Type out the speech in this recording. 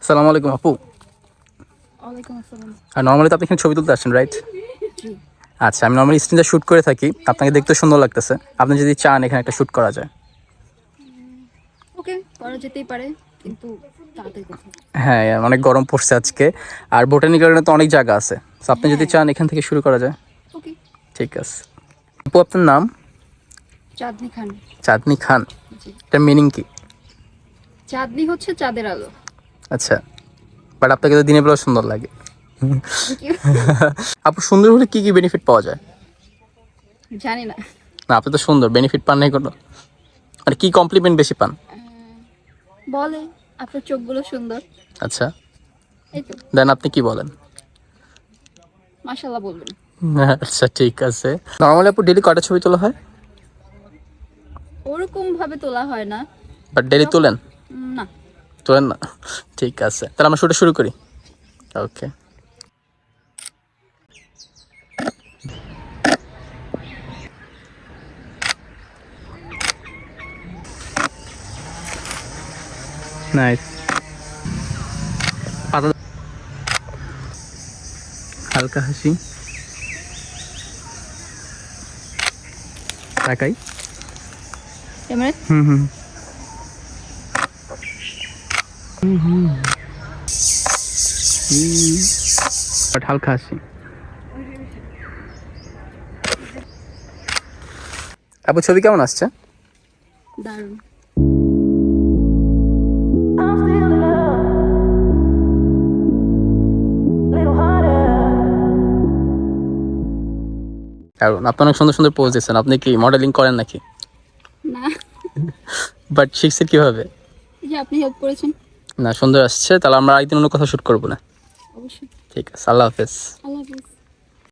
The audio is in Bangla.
আসসালামু আলাইকুম আপু। ওয়ালাইকুম আসসালাম। আর নর্মালি তো আপনি এখানে ছবি তুলতে আসছেন, রাইট? জি। আচ্ছা, আমি নর্মালি স্ক্রিনটা শ্যুট করে থাকি, আপনাকে দেখতে সুন্দর লাগতেছে, আপনি যদি চান এখানে একটা শ্যুট করা যায়। ওকে, করা যেতেই পারে, কিন্তু তাড়াতাড়ি কথা। হ্যাঁ, অনেক গরম পড়ছে আজকে, আর বোটানি গার্ডেনে তো অনেক জায়গা আছে, তো আপনি যদি হ্যাঁ। চান এখান থেকে শুরু করা যায়। ওকে। ঠিক আছে আপু, আপনার নাম? চাঁদনি খান। চাঁদনি খান, জি। এটার মিনিং কি? চাঁদনি হচ্ছে চাঁদের আলো। আচ্ছা, বাট আপনাকে তো দিনের বেলা সুন্দর লাগে। Thank you. আপু, সুন্দর হলে কি কি বেনিফিট পাওয়া যায়? জানি না। না, আপনি তো সুন্দর, বেনিফিট পান নাই কোনো? মানে কি কমপ্লিমেন্ট বেশি পান? বলে আপনার চোখগুলো সুন্দর, আচ্ছা, এই তো। দেন আপনি কি বলেন? মাশাআল্লাহ বলবেন। আচ্ছা, ঠিক আছে। নর্মালি আপু ডেলি কয়টা ছবি তোলা হয়? ওরকম ভাবে তোলা হয় না। বাট ডেলি তোলেন? না। তোলেন না? ঠিক আছে, তাহলে আমরা শুটে শুরু করি। ওকে। নাইস। পাতা, হালকা হাসি, তাকাই। ক্যামেরা। হুম হুম বাট হালকা হাসি। আপু, ছবি কেমন আসছে? দারুণ। কারণ আপনি অনেক সুন্দর সুন্দর পোজ দিচ্ছেন, আপনি কি মডেলিং করেন নাকি? না, বাট শিখছেন কিভাবে? এই যে আপনি হেল্প করেছেন। না, সুন্দর আসছে, তাহলে আমরা একদিন অন্য কথা শুট করবো না? অবশ্যই। ঠিক আছে, আল্লাহ হাফেজ। আল্লাহ হাফিজ।